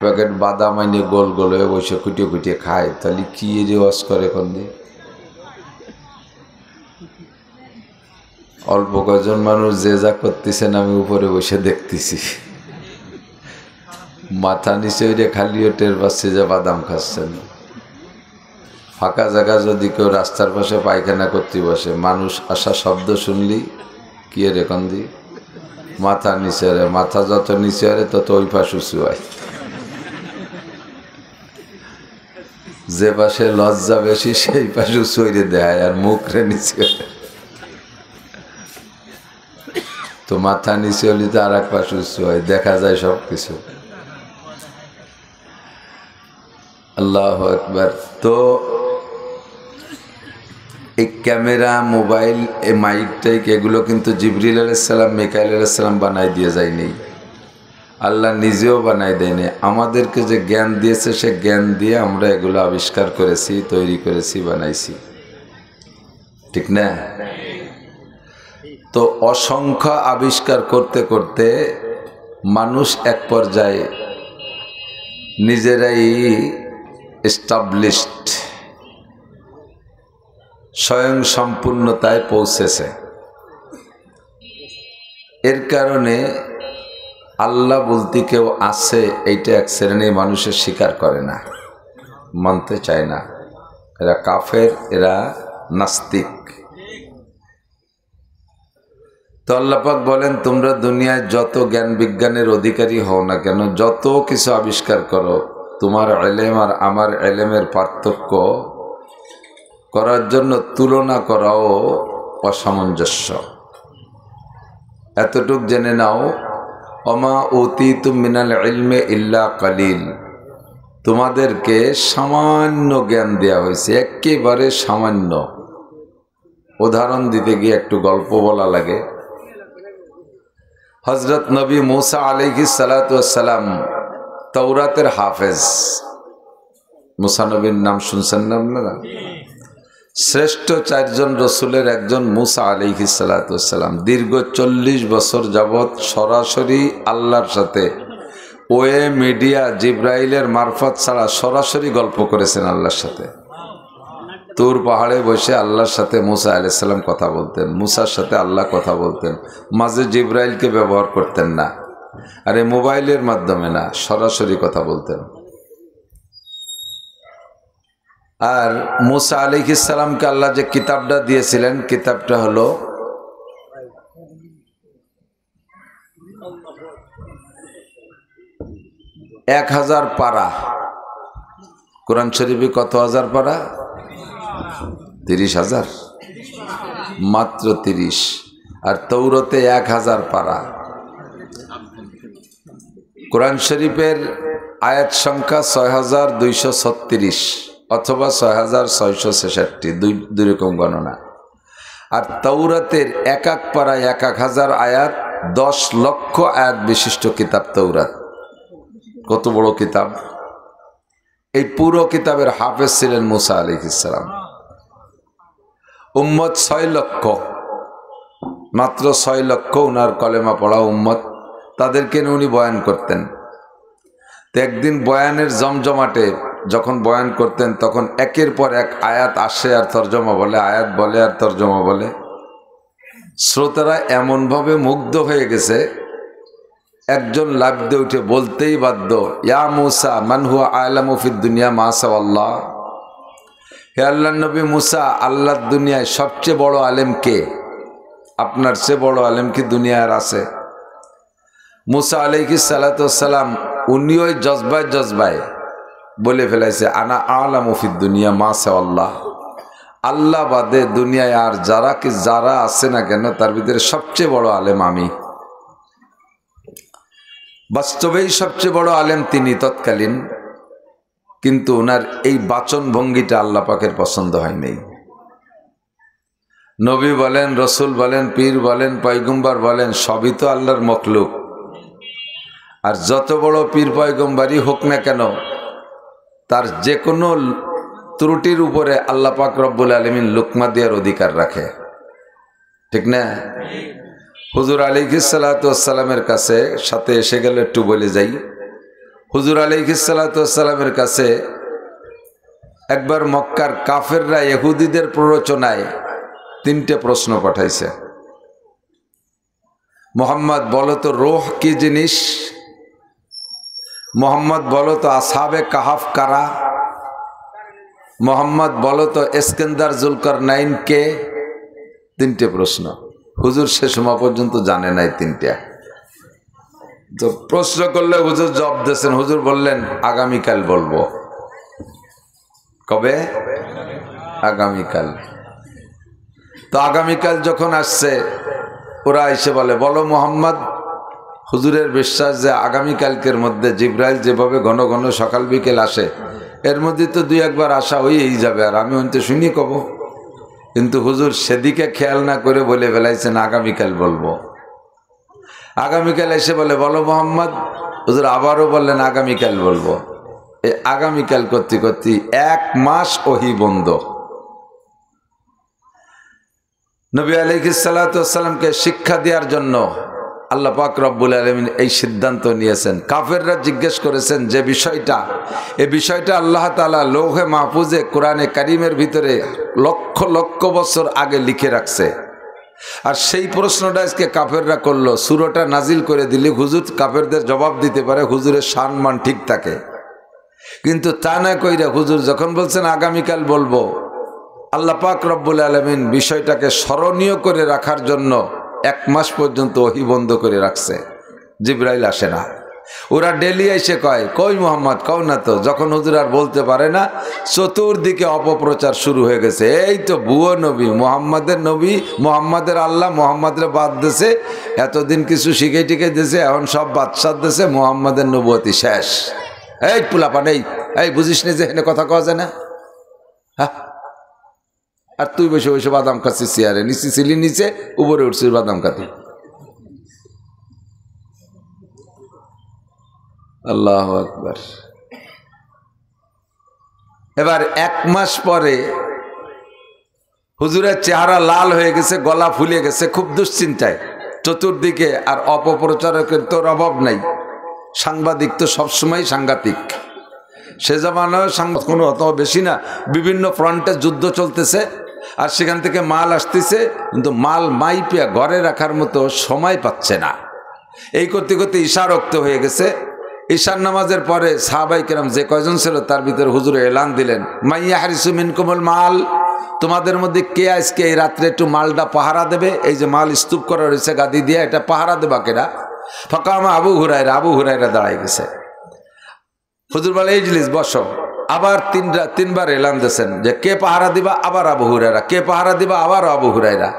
Packet বাদাম আইনে গোল গোল হয়ে বসে কুটিয়ে কুটিয়ে খায়, তাহলে কি রেওয়াজ করে কোন দিন? অল্প কয়েকজন মানুষ যে যা করতেছেন আমি উপরে বসে দেখতেছি, মাথা নিচে ওইটা খালিও টের পাচ্ছে যে বাদাম খাচ্ছেন। ফাঁকা জায়গা যদি কেউ রাস্তার পাশে পায়খানা করতে বসে, মানুষ আসা শব্দ শুনলি কি রে কন্দি, মাথা নিচে রে, মাথা যত নিচে রে তত ওই পাশ উঁচু হয়। যে পাশে লজ্জা বেশি সেই পাশে উঁচু হইরে দেয়, আর মুখ রে নিচে। তো মাথা নিচে হলে তো আর এক পাশে উঁচু হয়, দেখা যায় সব কিছু। আল্লাহু আকবার। তো এই ক্যামেরা, মোবাইল, এই মাইক টাইক এগুলো কিন্তু জিবরিল আলাইহিস সালাম, মিকাইল আলাইহিস সালাম বানাই দিয়ে যায়নি, আল্লাহ নিজেও বানাই দেয়নি। আমাদেরকে যে জ্ঞান দিয়েছে সে জ্ঞান দিয়ে আমরা এগুলো আবিষ্কার করেছি, তৈরি করেছি, বানাইছি, ঠিক না? তো অসংখ্য আবিষ্কার করতে করতে মানুষ এক পর্যায়ে নিজেরাই এস্টাবলিশড, স্বয়ং সম্পূর্ণতায় পৌঁছেছে। এর কারণে আল্লাহ বলতে কেউ আছে এইটা এক শ্রেণীর মানুষের স্বীকার করে না, মানতে চায় না। এরা কাফের, এরা নাস্তিক। তো আল্লাহ পাক বলেন, তোমরা দুনিয়ায় যত জ্ঞান বিজ্ঞানের অধিকারী হও না কেন, যত কিছু আবিষ্কার করো, তোমার ইলম আর আমার ইলমের পার্থক্য করার জন্য তুলনা করাও অসামঞ্জস্য। এতটুক জেনে নাও, ওমা উতীতুম মিনাল ইলমি ইল্লা কালিল, তোমাদেরকে সামান্য জ্ঞান দেওয়া হয়েছে, একেবারে সামান্য। উদাহরণ দিতে গিয়ে একটু গল্প বলা লাগে। হযরত নবী মুসা আলাইহিস সালাতু ওয়াস সালাম তাওরাতের হাফেজ। মুসা নবীর নাম শুনছেন না আপনারা? শ্রেষ্ঠ চারজন রসুলের একজন মুসা আলাইহিস সালাতু ওয়াস সালাম দীর্ঘ 40 বছর যাবৎ সরাসরি আল্লাহর সাথে ওয়ে মিডিয়া জিব্রাইলের মারফত ছাড়া সরাসরি গল্প করেছেন আল্লাহর সাথে। তুর পাহাড়ে বসে আল্লাহর সাথে মুসা আলাইহিস সালাম কথা বলতেন, মুসার সাথে আল্লাহ কথা বলতেন, মাঝে জিব্রাইলকে ব্যবহার করতেন না, আর এই মোবাইলের মাধ্যমে না, সরাসরি কথা বলতেন। আর মুসা আলাইহিস সালামকে আল্লাহ যে কিতাবটা দিয়েছিলেন, কিতাবটা হলো এক 1000 পারা। কোরআন শরীফে কত হাজার পারা? 30,000, মাত্র 30। আর তৌরতে 1000 পারা। কোরআন শরীফের আয়াত সংখ্যা 6236 অথবা 6666, দুই রকম গণনা। আর তৌরাতের এক এক পারায় 1000 আয়াত, 10 লক্ষ আয়াত বিশিষ্ট কিতাব তৌরাত। কত বড় কিতাব! এই পুরো কিতাবের হাফেজ ছিলেন মুসা আলাইহিস সালাম। উম্মত 6 লক্ষ, মাত্র 6 লক্ষ উনার কলেমা পড়া উম্মত, তাদেরকে নিয়ে উনি বয়ান করতেন। তো একদিন বয়ানের জমজমাটে যখন বয়ান করতেন, তখন একের পর এক আয়াত আসে আর তর্জমা বলে, আয়াত বলে আর তর্জমা বলে। শ্রোতারা এমনভাবে মুগ্ধ হয়ে গেছে, একজন লাফ দিয়ে উঠে বলতেই বাধ্য, ইয়া মুসা মান হুয়া আ'লামু ফিদ দুনিয়া মা সাওয়াল্লাহ, হে আল্লাহর নবী মুসা, আল্লাহর দুনিয়ায় সবচেয়ে বড় আলেম কে? আপনার চেয়ে বড় আলেম কি দুনিয়ার আছে? মুসা আলাইহিস সালাতু ওয়াস সালাম উনি ওই জজবায় জজবায় বলে ফেলাইছে, আনা আ'লামু ফিদ দুনিয়া মা সাওয়াল্লাহ, আল্লাহ বাদে দুনিয়ায় আর যারা আছে না কেন তার ভিতরে সবচেয়ে বড় আলেম আমি। বাস্তবেই সবচেয়ে বড় আলেম তিনি তৎকালীন, কিন্তু ওনার এই বাচন ভঙ্গিটা আল্লাহ পাকের পছন্দ হয় নাই। নবী বলেন, রসুল বলেন, পীর বলেন, পয়গম্বর বলেন, সবই তো আল্লাহর মখলুক। আর যত বড় পীর পয়গম্বরই হোক না কেন, তার যে কোনো ত্রুটির উপরে আল্লাহ পাক রব্বুল আলামিন লুকমা দেওয়ার অধিকার রাখে, ঠিক না? হুজুর আলাইহিস সালাতু ওয়াস সালামের কাছে সাথে এসে গেলে একটু বলে যাই, হুজুর আলাইহিস সালাতু ওয়াস সালামের কাছে একবার মক্কার কাফেররা ইহুদিদের প্ররোচনায় 3টে প্রশ্ন পাঠাইছে। মোহাম্মদ বলো তো রূহ কি জিনিস, মোহাম্মদ বলো তো আসহাবে কাহাফ কারা, মোহাম্মদ বলো তো ইস্কান্দার জুলকারনাইন কে। 3টে প্রশ্ন। হুজুর সে সময় পর্যন্ত জানে নাই 3টে। তো প্রশ্ন করলে হুজুর জবাব দিয়েছেন। হুজুর বললেন আগামীকাল বলবো। কবে? আগামীকাল। তো আগামীকাল যখন আসছে ওরা এসে বলে বলো মোহাম্মদ, হুজুরের বিশ্বাস যে আগামীকালকের মধ্যে জিব্রাইল যেভাবে ঘন ঘন সকাল বিকেল আসে এর মধ্যে তো 2-1 আসা হয়েই যাবে, আর আমি অন্ত শুনি কব। কিন্তু হুজুর সেদিকে খেয়াল না করে বলে ফেলাইছেন আগামীকাল বলবো। আগামীকাল এসে বলে বলো মোহাম্মদ, হুজুর আবারও বললেন আগামীকাল বলবো। এই আগামীকাল করতে করতে 1 মাস ওহী বন্ধ। নবী আলাইহিস সালাতু ওয়াস সালামকে শিক্ষা দেওয়ার জন্য আল্লাহ পাক রব্বুল আলামিন এই সিদ্ধান্ত নিয়েছেন। কাফেররা জিজ্ঞেস করেছেন যে বিষয়টা, এই বিষয়টা আল্লাহ তাআলা লৌহে মাহফুজে কোরআনে কারিমের ভিতরে লক্ষ লক্ষ বছর আগে লিখে রাখছে। আর সেই প্রশ্নটা আজকে কাফেররা করলো। সূরাটা নাজিল করে দিলে হুজুর কাফেরদের জবাব দিতে পারে, হুজুরের সম্মান ঠিক থাকে। কিন্তু তা না কইরা হুজুর যখন বলছেন আগামীকাল বলবো, আল্লাহ পাক রব্বুল আলামিন বিষয়টাকে স্মরণীয় করে রাখার জন্য 1 মাস পর্যন্ত ওহী বন্ধ করে রাখছে। জিব্রাইল আসে না। ওরা ডেলি এসে কয় কই মোহাম্মদ কও না তো। যখন হুজুর আর বলতে পারে না, চতুর্দিকে অপপ্রচার শুরু হয়ে গেছে। এই তো ভুয়ো নবী, মোহাম্মদের আল্লাহ মোহাম্মদের বাদ দিয়েছে, এতদিন কিছু শিখে টিকে দিয়েছে, এখন সব বাদশাহ দিয়েছে, মোহাম্মদের নবুয়তি শেষ। এই পুলাপান, এই বুঝিস নি যে এখানে কথা কওয়া যায় না? হ্যাঁ, আর তুই বসে বসে বাদাম খাচ্ছিস চেয়ারে, নিচে ছিলি নিচে, উপরে উঠছিস বাদাম খাতে। আল্লাহু আকবার। এবার 1 মাস পরে হুজুরের চেহারা লাল হয়ে গেছে, গলা ফুলে গেছে, খুব দুশ্চিন্তায়। চতুর্দিকে আর অপপ্রচারকের তোর অভাব নাই, সাংবাদিক তো সবসময় সাংঘাতিক। সে জামানায় সাংবাদিক কোনো অত বেশি না, বিভিন্ন ফ্রন্টে যুদ্ধ চলতেছে আর সেখান থেকে মাল আসতেছে, কিন্তু মাল মাইপিয়া ঘরে রাখার মতো সময় পাচ্ছে না। এই করতে করতে ঈশা রক্ত হয়ে গেছে। ঈশার নামাজের পরে সাহাবাই কেরাম যে কয়জন ছিল তার ভিতরে হুজুরে এলান দিলেন, মাইয়া হারিসু মিনকুমুল মাল, তোমাদের মধ্যে কে আজকে এই রাত্রে একটু মালটা পাহারা দেবে? এই যে মাল স্তূপ করা রয়েছে গাদি দিয়ে, এটা পাহারা দেবা কেনা? ফাকামা আবু হুরায়রা দাঁড়াই গেছে। হুজুর বলে এই জিনিস বসো। আবার 3বার এলান দিয়েছেন যে কে পাহারা দিবা? আবার আবু হুরায়রা। কে পাহারা দিবা? আবার আবু হুরায়রা।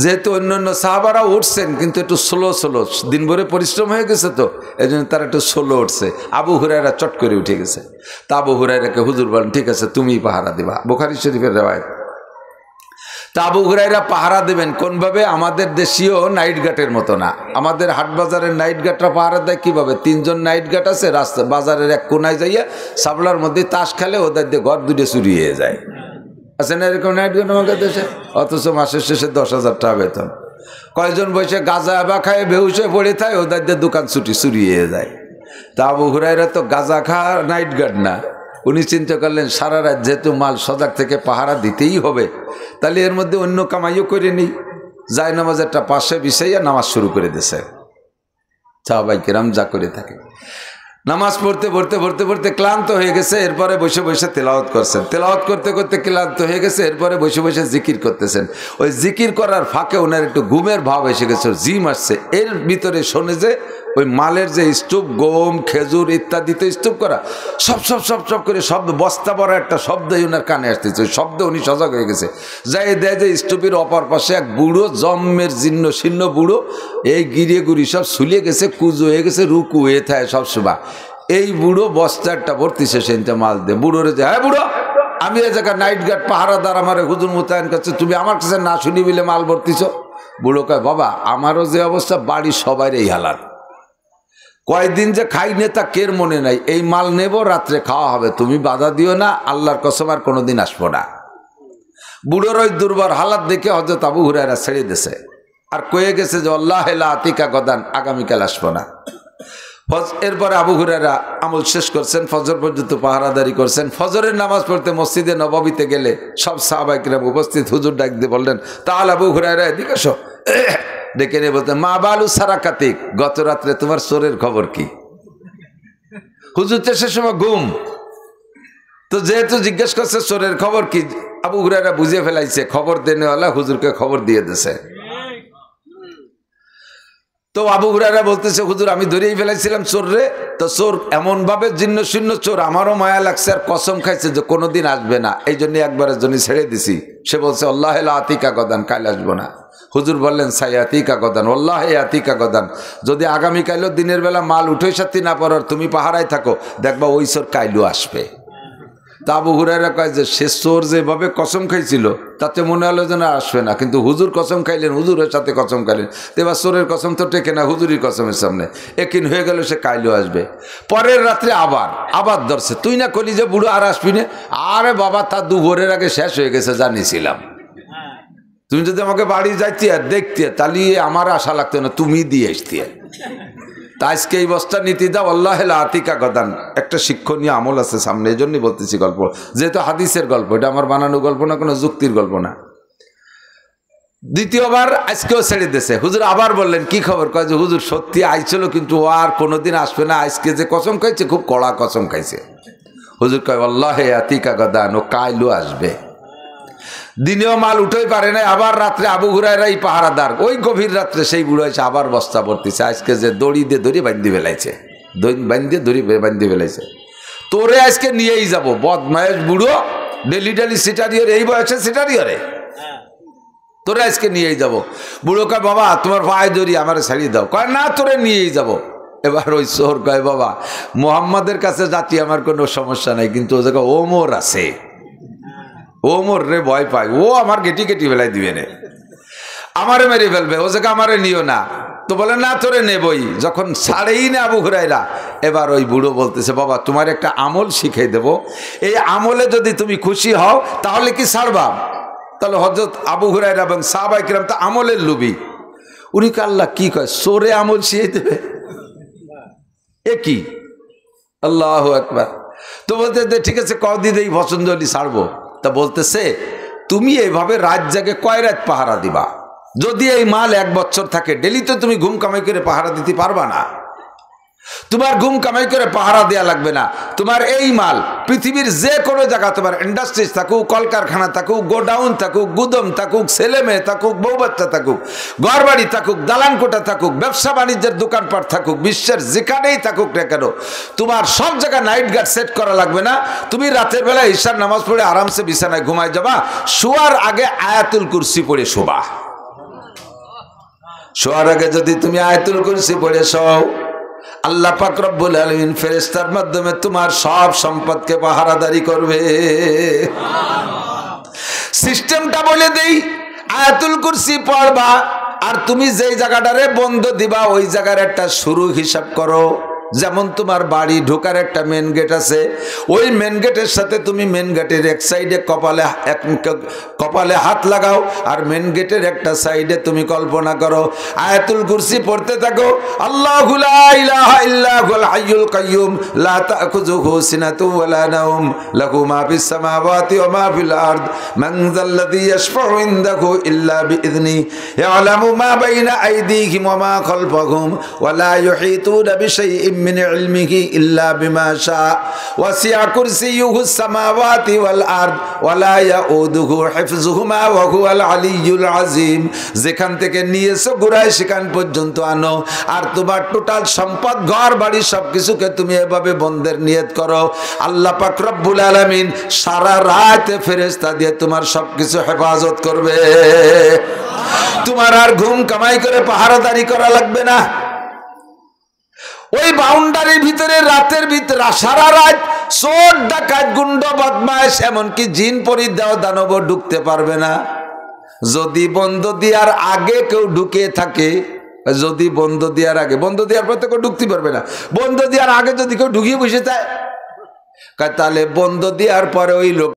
যেহেতু অন্যান্য সাহাবারা উঠছেন কিন্তু একটু স্লো দিনভরে পরিশ্রম হয়ে গেছে, তো এই জন্য তারা একটু স্লো উঠছে। আবু হুরায়রা চট করে উঠে গেছে। তা আবু হুরায়রাকে হুজুর বলেন ঠিক আছে তুমি পাহারা দিবা, বুখারী শরীফের রেওয়ায়েত। তা আবু হুরায়রা পাহারা দেবেন কোনভাবে? আমাদের দেশীয় নাইট গার্ডের মতো না। আমাদের হাট বাজারের নাইট গার্ডরা পাহারা দেয় কীভাবে? 3 জন নাইট গার্ড আছে, রাস্তা বাজারের এক কোনায় যাইয়া সাবলার মধ্যে তাস খেলে, ওদের দিয়ে ঘর 2 চুরি হয়ে যায়। আছে না এরকম নাইট গার্ড আমাদের দেশে? অথচ মাসের শেষে 10,000 টাকা বেতন। কয়জন বসে গাঁজা বা খায় বেহুশ হয়ে পড়ে থাকে, ওদের দিয়ে দোকান চুরি হয়ে যায়। তা আবু হুরায়রা তো গাঁজা খাওয়া নাইট গার্ড না। উনি চিন্তা করলেন সারা রাত যেহেতু মাল সজাগ থেকে পাহারা দিতেই হবে, তাহলে এর মধ্যে অন্য কামাইও করে নিই। যায় নামাজেরটা পাশে বিছাইয়া নামাজ শুরু করে দিয়েছে। সাহাবাই কেরাম যা করে থাকে। নামাজ পড়তে ক্লান্ত হয়ে গেছে। এরপরে বসে বসে তেলাওয়াত করছেন। তেলাওয়াত করতে করতে ক্লান্ত হয়ে গেছে। এরপরে বসে বসে জিকির করতেছেন। ওই জিকির করার ফাঁকে ওনার একটু ঘুমের ভাব এসে গেছে, জিম আসছে। এর ভিতরে শোনে যে ওই মালের যে স্তূপ, গম খেজুর ইত্যাদিতে স্তূপ করা সব করে শব্দ, বস্তা বড় একটা শব্দই ওনার কানে আসতেছে। ওই শব্দ উনি সজাগ হয়ে গেছে। যাই দেয় যে স্তূপের অপর পাশে এক বুড়ো, জম্মের শীর্ণ বুড়ো, এই গিরিয়ে গুড়ি সব শুলিয়ে গেছে, কুজো হয়ে গেছে, রুকু হয়ে থাকে সব সুবা। এই বুড়ো বস্তারটা ভর্তিছে সেটা মাল দিয়ে। বুড়োরে যে হ্যাঁ বুড়ো, আমি এই জায়গায় নাইট গার্ড পাহারাদার, আমার হুজুর মোতায়েন করছে, তুমি আমার কাছে না শুনি বলে মাল ভর্তিছ? বুড়ো কয় বাবা আমারও যে অবস্থা, বাড়ির সবাই এই হালাত, কয়দিন যে খাই নে তা কের মনে নাই, এই মাল নেব, রাত্রে খাওয়া হবে, তুমি বাধা দিও না, আল্লাহর কসম আর কোনোদিন আসবো না। বুড়োর ওই দুর্বার হালাত দেখে হযরত আবু হুরায়রা ছেড়ে দিয়েছে আর কয়ে গেছে যে আল্লাহ লা আতিকা গদান, আগামীকাল আসবো না। এরপরে আবু হুরায়রা আমল শেষ করছেন, ফজর পর্যন্ত পাহারাদারি করছেন। ফজরের নামাজ পড়তে মসজিদে নববীতে গেলে সব সাহাবায়ে কিরাম উপস্থিত, হুজুর ডাক দিয়ে বললেন, তাহলে আবু হুরায়রা এদিকে আসো। ডেকে নিয়ে বলতেন, মা বালু সারাকাতিক, গত রাত্রে তোমার চোরের খবর কি? হুজুর তো সে সময় ঘুম, তো যেহেতু জিজ্ঞেস করছে চোরের খবর কি, আবু হুরায়রা বুঝে ফেলাইছে খবর দেনেওয়ালা হুজুরকে খবর দিয়ে দিছে। তো আবু হুরায়রা বলতেছে, হুজুর আমি ধরেই ফেলাইছিলাম চোর রে। তো চোর এমন ভাবে জীর্ণ শীর্ণ চোর, আমারও মায়া লাগছে আর কসম খাইছে যে কোনোদিন আসবে না, এই জন্য একবারের জন্য ছেড়ে দিছি। সে বলছে আল্লাহ আতিকা গদান, কাল আসবো না। হুজুর বললেন সাই আতিকা গদান, আল্লাহ আতিকা গদান, যদি আগামীকালও দিনের বেলা মাল উঠে সাথে না পড়ার তুমি পাহারায় থাকো, দেখবা ওই চোর কাইলও আসবে। তা আবু হুরায়রা কয় যে সে চোর যেভাবে কসম খাইছিল তাতে মনে হলো যেন আসবে না, কিন্তু হুজুর কসম খাইলেন, হুজুরের সাথে কসম খাইলেন, এবার চোরের কসম তো টেকে না, হুজুরি কসমের সামনে একিন হয়ে গেল সে কাইলেও আসবে। পরের রাত্রে আবার ধরছে, তুই না কলি যে বুড়ো আর আসবি না? আরে বাবা, তার দুপুরের আগে শেষ হয়ে গেছে জানিয়েছিলাম, তুমি যদি আমাকে বাড়ি যাইতে আর দেখতে তাহলে আমার আশা লাগতো না, তুমি দিয়ে আসতে। তা আজকে এই বস্তা নীতি দাও, আল্লাহ আতিকা গদান। একটা শিক্ষণীয় আমল আছে সামনে, এই জন্যই বলতেছি গল্প, যেহেতু হাদিসের গল্প, এটা আমার বানানো গল্প না, কোনো যুক্তির গল্প না। দ্বিতীয়বার আজকেও ছেড়ে দিয়েছে। হুজুর আবার বললেন কি খবর? কয় যে হুজুর সত্যি আইছিল, কিন্তু ও আর কোনোদিন আসবে না, আজকে যে কসম খাইছে খুব কড়া কসম খাইছে। হুজুর কয় আল্লাহ আতিকা গদান, ও কাইলও আসবে। দিনেও মাল উঠেই পারে না, আবার রাত্রে আবু হুরায়রাই পাহারাদার, ওই গভীর রাত্রে সেই বুড়ো এসে আবার বস্তা ভর্তিছে। আজকে যে দড়ি দিয়ে দড়ি বান্ধি ফেলাইছে, দড়ি বান্ধি ফেলাইছে, তোরে আজকে নিয়েই যাব। বদমায়েশ বুড়ো, ডেলি সিটারিয়র, এই বয়সে সিটারিয়রে, তোরে আজকে নিয়েই যাব। বুড়ো কয় বাবা তোমার পায়ে দড়ি, আমার ছাড়িয়ে দাও। কয় না, তোরে নিয়েই যাব। এবার ওই চোর কয় বাবা মোহাম্মদের কাছে যাচ্ছি, আমার কোনো সমস্যা নাই, কিন্তু ও জায়গায় ওমর আছে, ওমর রে ভয় পায়, ও আমার গেটি ফেলাই দিবে না, আমারে মেরে ফেলবে, ও জায়গা আমারে নিও না। তো বলে না, তোরে নেবই। যখন ছাড়েই না আবু হুরায়রা, এবার ওই বুড়ো বলতেছে, বাবা তোমার একটা আমল শিখাই দেব, এই আমলে যদি তুমি খুশি হও তাহলে কি ছাড়বা? তাহলে হযরত আবু হুরায়রা এবং সাহাবায়ে কিরাম তো আমলের লোভী, উনি কে আল্লাহ কি কয়, সোরে আমল শিখিয়ে দেবে, এ কি? আল্লাহু আকবার। তো বলতে ঠিক আছে, কদিন এই পছন্দ হলি ছাড়বো। তা বলতেছে, তুমি এইভাবে রাত জাগে কয় রাত পাহারা দিবা? যদি এই মাল 1 বছর থাকে, ডেলি তো তুমি ঘুম কামাই করে পাহারা দিতে পারবা না। তোমার ঘুম কামাই করে পাহারা দেওয়া লাগবে না, তোমার এই মাল পৃথিবীর যে কোনো জায়গা, তোমার ইন্ডাস্ট্রিজ থাকুক, কলকারখানা থাকুক, গোডাউন থাকুক, গুদম থাকুক, ছেলে মেয়ে থাকুক, বউ বাচ্চা থাকুক, ঘর বাড়ি থাকুক, দালানকোটা থাকুক, ব্যবসা বাণিজ্যের দোকানপাট থাকুক, বিশ্বের যেখানেই থাকুক না কেন, তোমার সব জায়গায় নাইট গার্ড সেট করা লাগবে না। তুমি রাতের বেলা ঈশার নামাজ পড়ে আরামসে বিছানায় ঘুমায় যাবা, শোয়ার আগে আয়াতুল কুরসি পড়ে শোবা। শোয়ার আগে যদি তুমি আয়াতুল কুরসি পড়ে শোও, আল্লাহ পাক রব্বুল আলামিন ফেরেশতার মাধ্যমে তোমার সব সম্পদকে পাহারাদারি করবে। সিস্টেমটা বলে দেই, আয়াতুল কুরসি পড়বা, আর তুমি যেই জায়গাটারে বন্ধ দিবা ওই জায়গার একটা শুরু হিসাব করো। যেমন তোমার বাড়ি ঢোকার একটা মেন গেট আছে, ওই মেন গেটের সাথে তুমি মেন গেটের এক সাইডে কপালে হাত লাগাও, আর মেন গেটের একটা সাইডে তুমি কল্পনা করো আয়াতুল কুরসি পড়তে থাকো। আল্লাহু লা ইলাহা ইল্লা হুয়াল হাইয়ুল কাইয়্যুম লা তাখুযুহু সিনাতুন ওয়া লা নাওম লাহু মা ফিস সামাওয়াতি ওয়া মা ফিল আরদ মান যাল্লাযী ইয়াশফাউ ইনদাহু ইল্লা বিইযনি ইয়ালামু মা বাইনা আইদিহিম ওয়া মা খালফাহুম ওয়া লা ইউহিতুনা বিশাইইন من علمه إلا بما شاء وسع كرسيه السماوات والأرض ولا يؤوده حفظهما وهو العلي العظيم। যেখান থেকে নিয়েছো ঘুরায় সেখান পর্যন্ত আনো, আর তোমার টোটাল সম্পদ ঘর বাড়ি সবকিছুকে তুমি এভাবে বন্ধের নিয়ত করো। আল্লাহ পাক রব্বুল আলামিন সারা রাত ফেরেশতা দিয়ে তোমার সবকিছু হেফাজত করবে। তোমার আর ঘুম কামাই করে পাহারাদারি করা লাগবে না। ওই বাউন্ডারির ভিতরে রাতের ভিতরে সারা রাত চোর ডাকাত গুন্ড বদমাইশ এমনকি জিন পরি দেও দানব ঢুকতে পারবে না। যদি বন্ধ দেওয়ার আগে কেউ ঢুকে থাকে, যদি বন্ধ দেওয়ার আগে, বন্ধ দেওয়ার পর তো কেউ ঢুকতে পারবে না, বন্ধ দেওয়ার আগে যদি কেউ ঢুকিয়ে বসে যায়, তাহলে বন্ধ দেওয়ার পরে ওই লোক